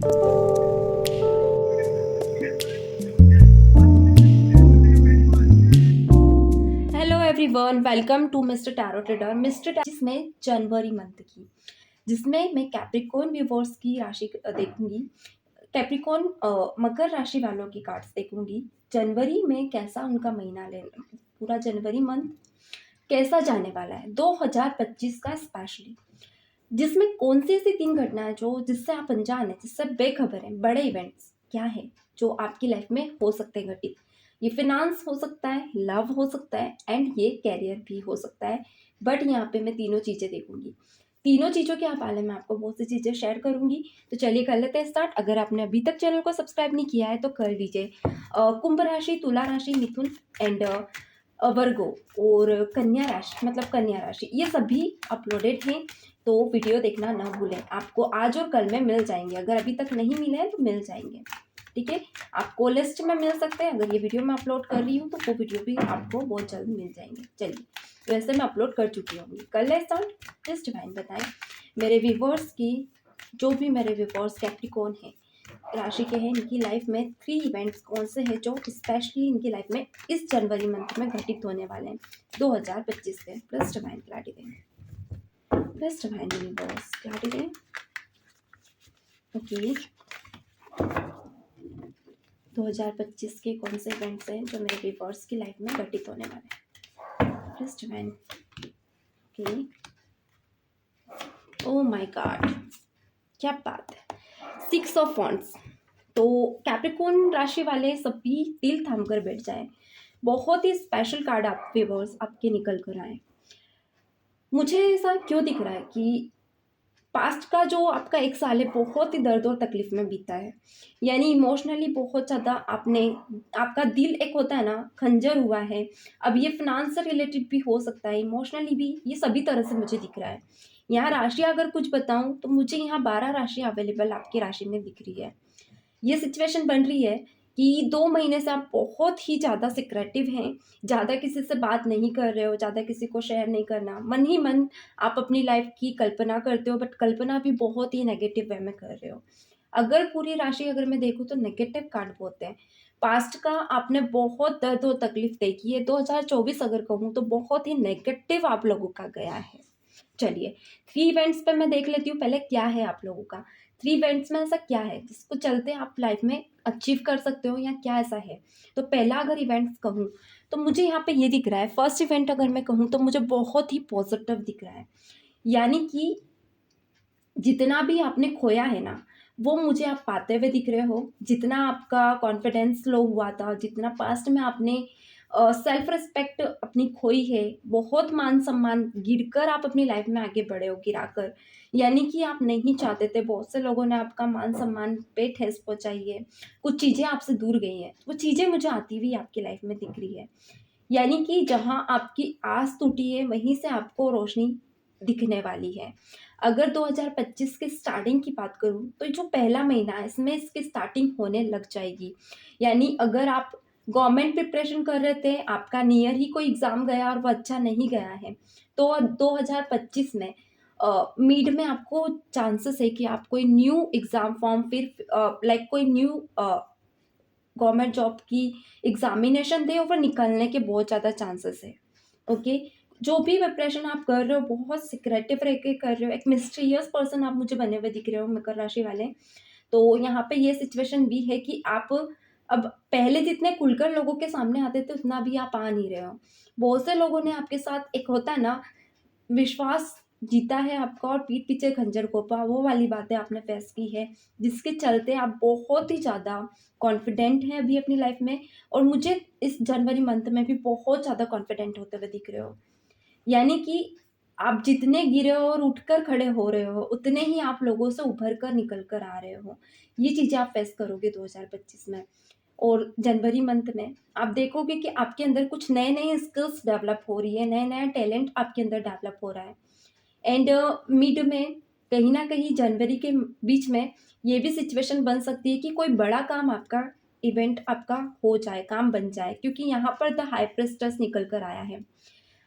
Hello everyone, welcome to mister tarot trader. Mister tarot जिसमें जनवरी month की, जिसमें मैं कैप्रिकॉर्न व्यूअर्स की राशि देखूंगी। कैप्रिकॉर्न मकर राशि वालों की कार्ड्स देखूंगी। जनवरी में कैसा उनका महीना लेना, पूरा जनवरी मंथ कैसा जाने वाला है 2025 का स्पेशली, जिसमें कौन सी ऐसी 3 घटनाएं जो जिससे आप अनजान है, जिससे बेखबर है, बड़े इवेंट्स क्या है जो आपकी लाइफ में हो सकते हैं घटित। ये फिनांस हो सकता है, लव हो सकता है एंड ये कैरियर भी हो सकता है। बट यहाँ पे मैं तीनों चीज़ें देखूंगी। तीनों चीज़ों के हवाले में आपको बहुत सी चीज़ें शेयर करूंगी। तो चलिए कर लेते हैं स्टार्ट। अगर आपने अभी तक चैनल को सब्सक्राइब नहीं किया है तो कर लीजिए। कुंभ राशि, तुला राशि, मिथुन एंड वर्गो और कन्या राशि, मतलब कन्या राशि, ये सभी अपलोडेड हैं। तो वीडियो देखना ना भूलें, आपको आज और कल में मिल जाएंगे। अगर अभी तक नहीं मिले हैं तो मिल जाएंगे, ठीक है। आपको लिस्ट में मिल सकते हैं। अगर ये वीडियो मैं अपलोड कर रही हूँ तो वो वीडियो भी आपको बहुत जल्द मिल जाएंगे। चलिए, वैसे मैं अपलोड कर चुकी हूँ। कर ले स्टार्ट। जस्ट भाई बताएं मेरे व्यूवर्स की, जो भी मेरे व्यूवर्स कैप्रिकॉर्न है राशि के हैं, इनकी लाइफ में 3 इवेंट्स कौन से हैं जो स्पेशली इनकी लाइफ में इस जनवरी मंथ में घटित होने वाले हैं 2025 के। प्लस डिवाइन क्लैरिटी दें, प्लस डिवाइन यूनिवर्स क्लैरिटी दें। ओके, 2025 के कौन से इवेंट्स हैं जो मेरे व्यूअर्स की लाइफ में घटित होने वाले हैं। Plus divine. Okay, oh my God, क्या बात है। 6 ऑफ वॉन्ड्स। तो कैप्रिकॉर्न राशि वाले सभी दिल थाम कर बैठ जाए। बहुत ही स्पेशल कार्ड आप व्यूअर्स आपके निकल कर आए। मुझे ऐसा क्यों दिख रहा है कि पास्ट का जो आपका 1 साल है बहुत ही दर्द और तकलीफ में बीता है। यानी इमोशनली बहुत ज़्यादा आपने, आपका दिल एक होता है ना, खंजर हुआ है। अब ये फाइनेंस से रिलेटेड भी हो सकता है, इमोशनली भी, ये सभी तरह से मुझे दिख रहा है। यहाँ राशि अगर कुछ बताऊं तो मुझे यहाँ 12 राशि अवेलेबल आपकी राशि में दिख रही है। ये सिचुएशन बन रही है कि 2 महीने से आप बहुत ही ज़्यादा सिक्रेटिव हैं, ज़्यादा किसी से बात नहीं कर रहे हो, ज़्यादा किसी को शेयर नहीं करना, मन ही मन आप अपनी लाइफ की कल्पना करते हो, बट कल्पना भी बहुत ही नेगेटिव वे में कर रहे हो। अगर पूरी राशि अगर मैं देखूँ तो नेगेटिव कार्ड बहुत है। पास्ट का आपने बहुत दर्द और तकलीफ देखी है। 2024 अगर कहूँ तो बहुत ही नेगेटिव आप लोगों का गया है। चलिए, 3 इवेंट्स पे मैं देख लेती हूँ पहले क्या है आप लोगों का। 3 इवेंट्स में ऐसा क्या है जिसको चलते आप लाइफ में अचीव कर सकते हो, या क्या ऐसा है। तो पहला अगर इवेंट्स कहूँ तो मुझे यहाँ पे ये दिख रहा है। फर्स्ट इवेंट अगर मैं कहूँ तो मुझे बहुत ही पॉजिटिव दिख रहा है। यानी कि जितना भी आपने खोया है ना, वो मुझे आप पाते हुए दिख रहे हो। जितना आपका कॉन्फिडेंस लो हुआ था, जितना पास्ट में आपने सेल्फ रिस्पेक्ट अपनी खोई है, बहुत मान सम्मान गिरकर आप अपनी लाइफ में आगे बढ़े हो, गिराकर। यानी कि आप नहीं चाहते थे, बहुत से लोगों ने आपका मान सम्मान पे ठेस पहुंचाई है, कुछ चीज़ें आपसे दूर गई हैं, वो चीज़ें मुझे आती हुई आपकी लाइफ में दिख रही है। यानी कि जहाँ आपकी आस टूटी है वहीं से आपको रोशनी दिखने वाली है। अगर 2025 की स्टार्टिंग की बात करूँ तो जो पहला महीना है इसमें इसकी स्टार्टिंग होने लग जाएगी। यानी अगर आप गवर्नमेंट प्रिपरेशन कर रहे थे, आपका नियर ही कोई एग्ज़ाम गया और वो अच्छा नहीं गया है, तो 2025 में मिड में आपको चांसेस है कि आप कोई न्यू एग्ज़ाम फॉर्म, फिर लाइक कोई न्यू गवर्नमेंट जॉब की एग्जामिनेशन दे और वो निकलने के बहुत ज़्यादा चांसेस है। ओके, जो भी प्रिपरेशन आप कर रहे हो बहुत सिक्रेटिव रह के कर रहे हो। एक मिस्टीरियस पर्सन आप मुझे बने हुए दिख रहे हो मकर राशि वाले। तो यहाँ पे ये सिचुएशन भी है कि आप अब पहले जितने खुलकर लोगों के सामने आते थे उतना भी आप आ नहीं रहे हो। बहुत से लोगों ने आपके साथ, एक होता है ना, विश्वास जीता है आपका और पीठ पीछे खंजर घोंपा, वो वाली बातें आपने फेस की है, जिसके चलते आप बहुत ही ज़्यादा कॉन्फिडेंट हैं अभी अपनी लाइफ में। और मुझे इस जनवरी मंथ में भी बहुत ज़्यादा कॉन्फिडेंट होते हुए दिख रहे हो। यानी कि आप जितने गिरे हो और उठकर खड़े हो रहे हो, उतने ही आप लोगों से उभर कर निकल कर आ रहे हो। ये चीज़ें आप फेस करोगे 2025 में। और जनवरी मंथ में आप देखोगे कि आपके अंदर कुछ नए नए स्किल्स डेवलप हो रही है, नए नए टैलेंट आपके अंदर डेवलप हो रहा है। एंड मिड में कहीं ना कहीं जनवरी के बीच में ये भी सिचुएशन बन सकती है कि कोई बड़ा काम आपका, इवेंट आपका हो जाए, काम बन जाए, क्योंकि यहाँ पर द हाई प्रेस्टेस निकल कर आया है।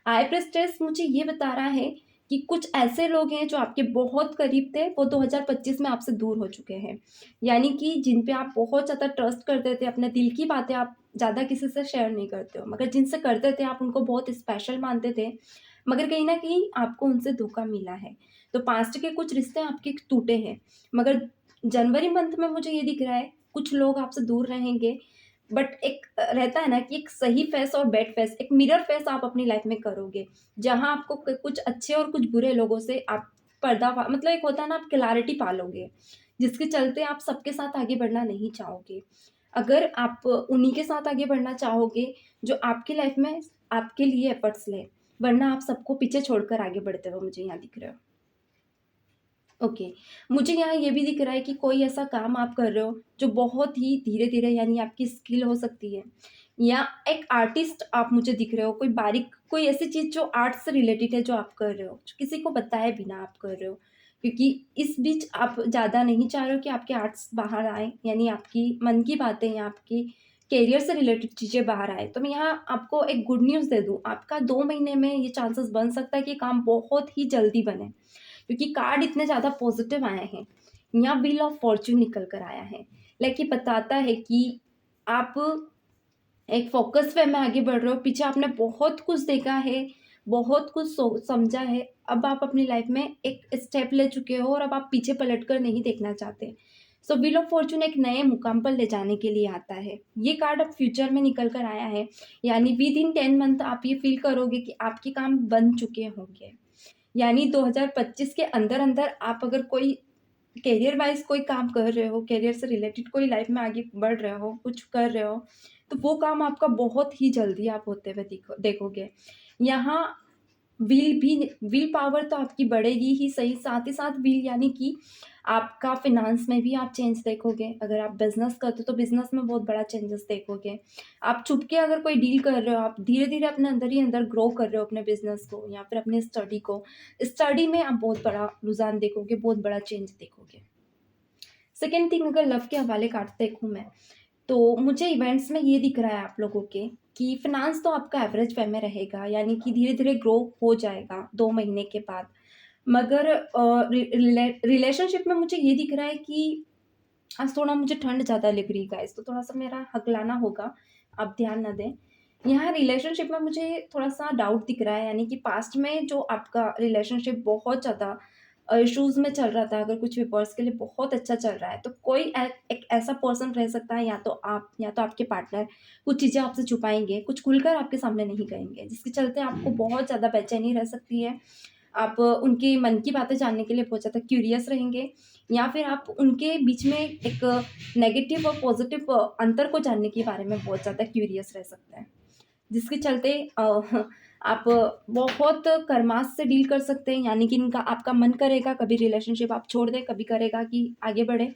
हाई प्रेस्टेस मुझे ये बता रहा है कि कुछ ऐसे लोग हैं जो आपके बहुत करीब थे, वो 2025 में आपसे दूर हो चुके हैं। यानी कि जिन पे आप बहुत ज़्यादा ट्रस्ट करते थे, अपने दिल की बातें आप ज़्यादा किसी से शेयर नहीं करते हो, मगर जिनसे करते थे आप उनको बहुत स्पेशल मानते थे, मगर कहीं न कहीं आपको उनसे धोखा मिला है। तो पास्ट के कुछ रिश्ते आपके टूटे हैं, मगर जनवरी मंथ में मुझे ये दिख रहा है, कुछ लोग आपसे दूर रहेंगे, बट एक रहता है ना कि एक सही फेस और बैड फेस, एक मिरर फेस आप अपनी लाइफ में करोगे, जहाँ आपको कुछ अच्छे और कुछ बुरे लोगों से आप पर्दा मतलब एक होता है ना, आप क्लैरिटी पालोगे, जिसके चलते आप सबके साथ आगे बढ़ना नहीं चाहोगे। अगर आप उन्हीं के साथ आगे बढ़ना चाहोगे जो आपकी लाइफ में आपके लिए एफर्ट्स लें, वरना आप सबको पीछे छोड़कर आगे बढ़ते हुए मुझे यहाँ दिख रहे हो। ओके, मुझे यहाँ ये भी दिख रहा है कि कोई ऐसा काम आप कर रहे हो जो बहुत ही धीरे-धीरे, यानी आपकी स्किल हो सकती है, या एक आर्टिस्ट आप मुझे दिख रहे हो, कोई बारीक कोई ऐसी चीज़ जो आर्ट से रिलेटेड है जो आप कर रहे हो, जो किसी को बताए बिना आप कर रहे हो। क्योंकि इस बीच आप ज़्यादा नहीं चाह रहे हो कि आपके आर्ट्स बाहर आएँ, यानी आपकी मन की बातें या आपकी करियर से रिलेटेड चीज़ें बाहर आएँ। तो मैं यहाँ आपको एक गुड न्यूज़ दे दूँ, आपका 2 महीने में ये चांसेस बन सकता है कि काम बहुत ही जल्दी बने। क्योंकि कार्ड इतने ज़्यादा पॉजिटिव आए हैं, यहाँ व्हील ऑफ फॉर्च्यून निकल कर आया है। लाइक ये बताता है कि आप एक फ़ोकस वे में आगे बढ़ रहे हो, पीछे आपने बहुत कुछ देखा है, बहुत कुछ समझा है, अब आप अपनी लाइफ में एक स्टेप ले चुके हो और अब आप पीछे पलट कर नहीं देखना चाहते। सो व्हील ऑफ फॉर्च्यून एक नए मुकाम पर ले जाने के लिए आता है। ये कार्ड अब फ्यूचर में निकल कर आया है, यानी विद इन 10 मंथ आप ये फ़ील करोगे कि आपके काम बन चुके होंगे। यानी 2025 के अंदर-अंदर आप अगर कोई करियर वाइज़ कोई काम कर रहे हो, करियर से रिलेटेड कोई लाइफ़ में आगे बढ़ रहे हो, कुछ कर रहे हो, तो वो काम आपका बहुत ही जल्दी आप होते हुए देखोगे। यहाँ व्हील पावर तो आपकी बढ़ेगी ही सही, साथ ही साथ व्हील यानी कि आपका फ़िनांस में भी आप चेंज देखोगे। अगर आप बिज़नेस करते हो तो बिज़नेस में बहुत बड़ा चेंजेस देखोगे। आप छुप के अगर कोई डील कर रहे हो, आप धीरे-धीरे अपने अंदर ही अंदर ग्रो कर रहे हो अपने बिज़नेस को या फिर अपनी स्टडी को। स्टडी में आप बहुत बड़ा रुझान देखोगे, बहुत बड़ा चेंज देखोगे। सेकंड थिंग, अगर लव के हवाले कार्ड्स देखूँ मैं, तो मुझे इवेंट्स में ये दिख रहा है आप लोगों के कि फ़िनांस तो आपका एवरेज वे में रहेगा, यानी कि धीरे-धीरे ग्रो हो जाएगा 2 महीने के बाद। मगर रिलेशनशिप में मुझे ये दिख रहा है कि आज थोड़ा मुझे ठंड ज़्यादा लग रही है गाइस, तो थोड़ा-सा मेरा हकलाना होगा, आप ध्यान ना दें। यहाँ रिलेशनशिप में मुझे थोड़ा-सा डाउट दिख रहा है, यानी कि पास्ट में जो आपका रिलेशनशिप बहुत ज़्यादा इश्यूज़ में चल रहा था, अगर कुछ व्यूअर्स के लिए बहुत अच्छा चल रहा है, तो कोई एक ऐसा पर्सन रह सकता है, या तो आप या तो आपके पार्टनर, कुछ चीज़ें आपसे छुपाएँगे, कुछ खुलकर आपके सामने नहीं कहेंगे, जिसके चलते आपको बहुत ज़्यादा बेचैनी रह सकती है। आप उनके मन की बातें जानने के लिए बहुत ज़्यादा क्यूरियस रहेंगे, या फिर आप उनके बीच में एक नेगेटिव और पॉज़िटिव अंतर को जानने के बारे में बहुत ज़्यादा क्यूरियस रह सकते हैं। जिसके चलते आप बहुत कर्मास से डील कर सकते हैं, यानी कि इनका आपका मन करेगा कभी रिलेशनशिप आप छोड़ दें, कभी करेगा कि आगे बढ़ें।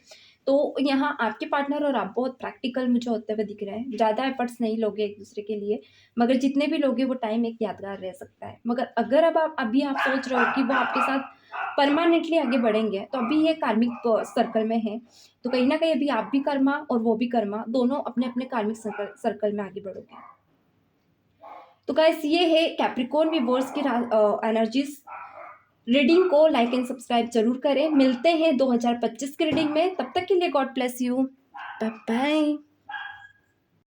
तो यहाँ आपके पार्टनर और आप बहुत प्रैक्टिकल मुझे होते हुए दिख रहे हैं। ज़्यादा एफर्ट्स नहीं लोगे एक-दूसरे के लिए, मगर जितने भी लोगे वो टाइम एक यादगार रह सकता है। मगर अगर अब आप अभी आप सोच रहे हो कि वो आपके साथ परमानेंटली आगे बढ़ेंगे, तो अभी ये कार्मिक सर्कल में है। तो कहीं न कहीं अभी आप भी कर्मा और वो भी कर्मा, दोनों अपने-अपने कार्मिक सर्कल में आगे बढ़ोगे। तो गाइस ये है कैप्रिकॉर्न व्यूअर्स की एनर्जीज रीडिंग को लाइक एंड सब्सक्राइब जरूर करें। मिलते हैं 2025 की रीडिंग में, तब तक के लिए God bless you, bye bye.